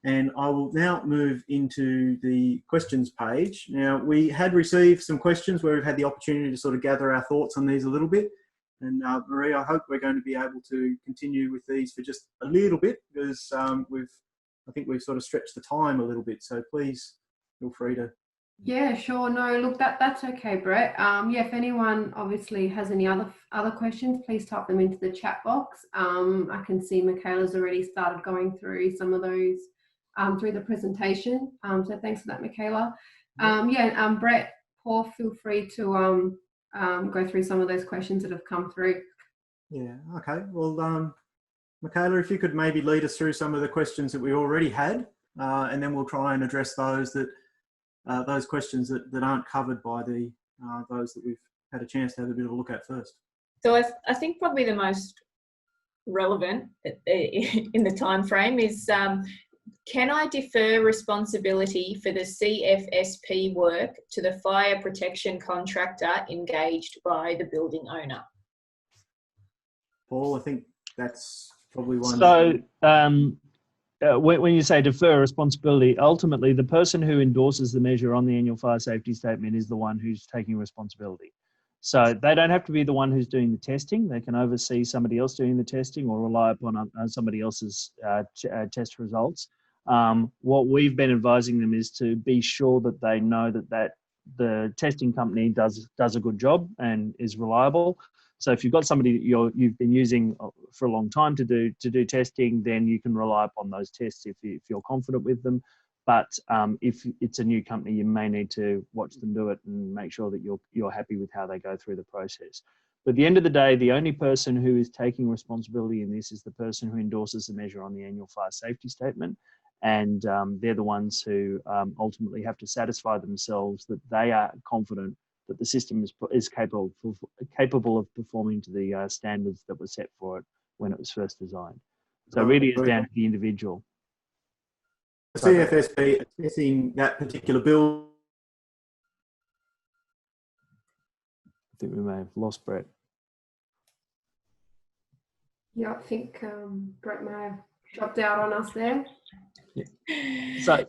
And I will now move into the questions page. Now, we had received some questions where we've had the opportunity to sort of gather our thoughts on these a little bit. And Marie, I hope we're going to be able to continue with these for just a little bit, because I think we've sort of stretched the time a little bit. So please feel free to. Yeah, sure. No, look, that's okay, Brett. Yeah, if anyone obviously has any other questions, please type them into the chat box. I can see Michaela's already started going through some of those through the presentation. So thanks for that, Michaela. Brett, Paul, feel free to go through some of those questions that have come through. Yeah, okay. Well, Michaela, if you could maybe lead us through some of the questions that we already had, and then we'll try and address those questions that aren't covered by those that we've had a chance to have a bit of a look at first. So I think probably the most relevant in the time frame is, can I defer responsibility for the CFSP work to the fire protection contractor engaged by the building owner? Paul, I think that's probably one. So when you say defer responsibility, ultimately the person who endorses the measure on the annual fire safety statement is the one who's taking responsibility. So they don't have to be the one who's doing the testing. They can oversee somebody else doing the testing or rely upon somebody else's test results. What we've been advising them is to be sure that they know that the testing company does a good job and is reliable. So if you've got somebody that you've been using for a long time to do testing, then you can rely upon those tests if you're confident with them. But if it's a new company, you may need to watch them do it and make sure that you're happy with how they go through the process. But at the end of the day, the only person who is taking responsibility in this is the person who endorses the measure on the annual fire safety statement. And they're the ones who ultimately have to satisfy themselves that they are confident that the system is capable of performing to the standards that were set for it when it was first designed. So it really is down to the individual. The CFSP assessing that particular build. I think we may have lost Brett. Yeah, I think Brett may have dropped out on us there. Yeah.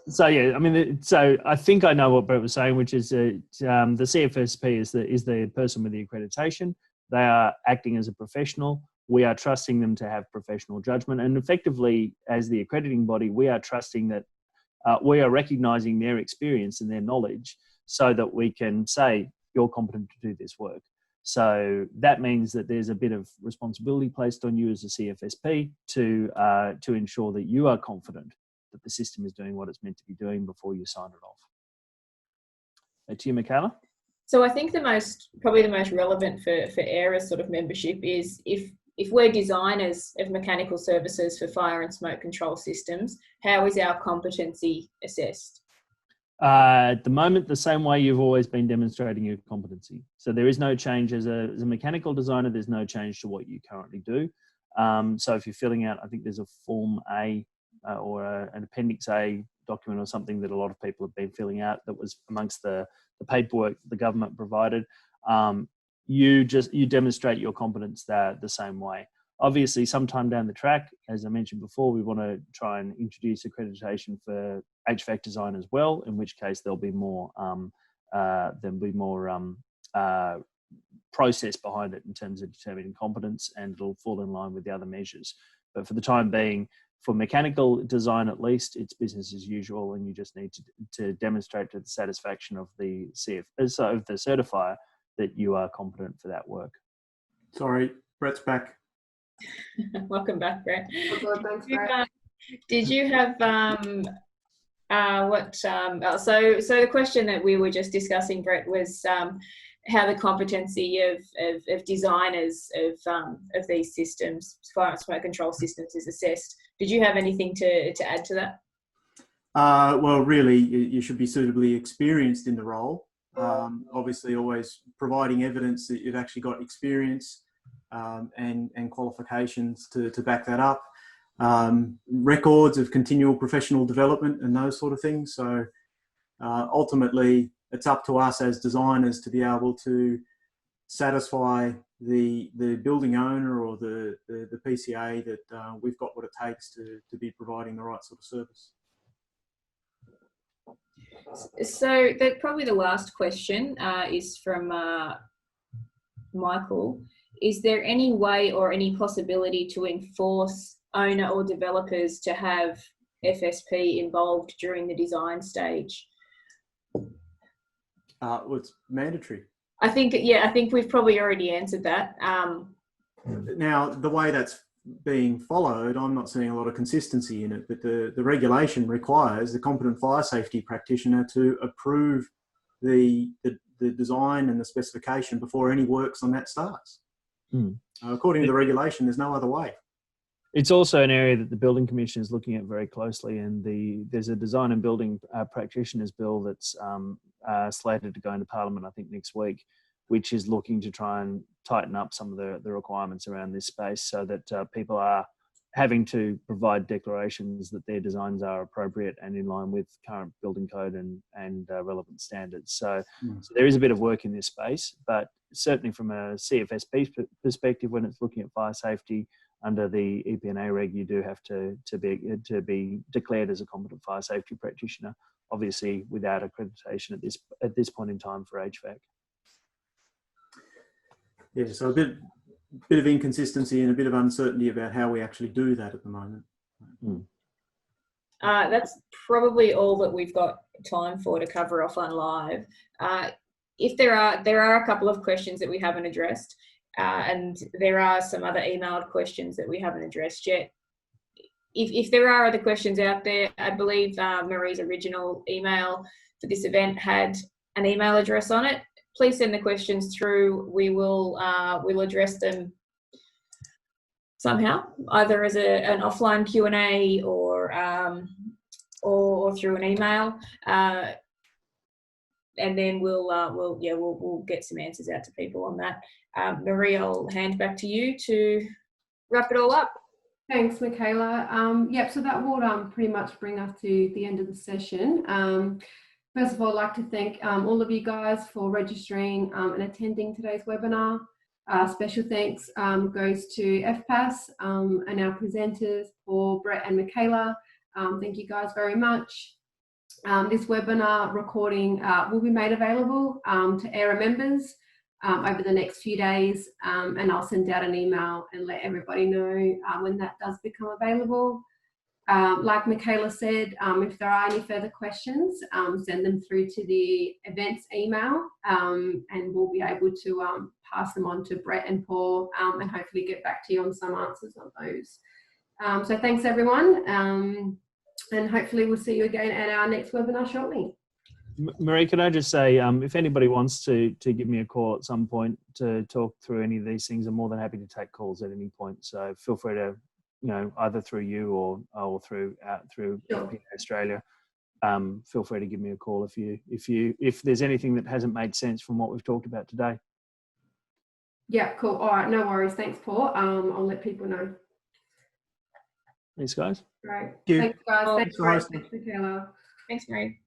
So yeah, I mean, so I think I know what Brett was saying, which is the CFSP is the person with the accreditation. They are acting as a professional. We are trusting them to have professional judgment, and effectively, as the accrediting body, we are trusting that we are recognising their experience and their knowledge, so that we can say you're competent to do this work. So that means that there's a bit of responsibility placed on you as a CFSP to ensure that you are confident that the system is doing what it's meant to be doing before you sign it off. To you, Michaela. So I think probably the most relevant for AIRA's sort of membership is if we're designers of mechanical services for fire and smoke control systems, how is our competency assessed? At the moment, the same way you've always been demonstrating your competency. So there is no change as a mechanical designer. There's no change to what you currently do. So if you're filling out, I think there's a Form A or an Appendix A document or something that a lot of people have been filling out that was amongst the paperwork the government provided. You demonstrate your competence the same way. Obviously, sometime down the track, as I mentioned before, we want to try and introduce accreditation for HVAC design as well, in which case there'll be more process behind it in terms of determining competence, and it'll fall in line with the other measures. But for the time being, for mechanical design at least, it's business as usual, and you just need to demonstrate to the satisfaction of the certifier that you are competent for that work. Sorry, Brett's back. Welcome back, Brett. Thanks, Brett. Did you have so the question that we were just discussing, Brett, was how the competency of designers of these systems, fire and smoke control systems, is assessed. Did you have anything to add to that? Well, really, you should be suitably experienced in the role. Obviously, always providing evidence that you've actually got experience and qualifications to back that up. Records of continual professional development and those sort of things. So ultimately, it's up to us as designers to be able to satisfy the building owner or the PCA that we've got what it takes to be providing the right sort of service. So probably the last question is from Michael. Is there any way or any possibility to enforce owner or developers to have FSP involved during the design stage? Well, it's mandatory. I think we've probably already answered that. Now, the way that's being followed, I'm not seeing a lot of consistency in it, but the regulation requires the competent fire safety practitioner to approve the design and the specification before any works on that starts. According to the regulation, there's no other way. It's also an area that the Building Commission is looking at very closely, and there's a design and building practitioners bill that's slated to go into Parliament, I think, next week, which is looking to try and tighten up some of the requirements around this space so that people are having to provide declarations that their designs are appropriate and in line with current building code and relevant standards. So there is a bit of work in this space, but certainly from a CFSP perspective, when it's looking at fire safety under the EPNA reg, you do have to be declared as a competent fire safety practitioner, obviously without accreditation at this point in time for HVAC. Yeah, so a bit of inconsistency and a bit of uncertainty about how we actually do that at the moment. That's probably all that we've got time for to cover off on live. If there are a couple of questions that we haven't addressed, and there are some other emailed questions that we haven't addressed yet. If there are other questions out there, I believe Marie's original email for this event had an email address on it. Please send the questions through. We will we'll address them somehow, either as an offline Q&A or through an email, and then we'll get some answers out to people on that. Marie, I'll hand back to you to wrap it all up. Thanks, Michaela. Yep, so that will pretty much bring us to the end of the session. First of all, I'd like to thank all of you guys for registering and attending today's webinar. Special thanks goes to FPAS and our presenters, Paul, Brett and Michaela. Thank you guys very much. This webinar recording will be made available to ERA members over the next few days, and I'll send out an email and let everybody know when that does become available. Like Michaela said, if there are any further questions, send them through to the events email, and we'll be able to pass them on to Brett and Paul and hopefully get back to you on some answers on those. So thanks everyone, and hopefully we'll see you again at our next webinar shortly. Marie, can I just say, if anybody wants to give me a call at some point to talk through any of these things, I'm more than happy to take calls at any point. So feel free to, either through you or through Sure. Australia. Feel free to give me a call if there's anything that hasn't made sense from what we've talked about today. Yeah, cool. All right, no worries. Thanks, Paul. I'll let people know. Thanks, guys. Right. you. Thanks, guys. Thanks Thanks, for Brett. hosting. Thanks, Michaela. Thanks, Marie.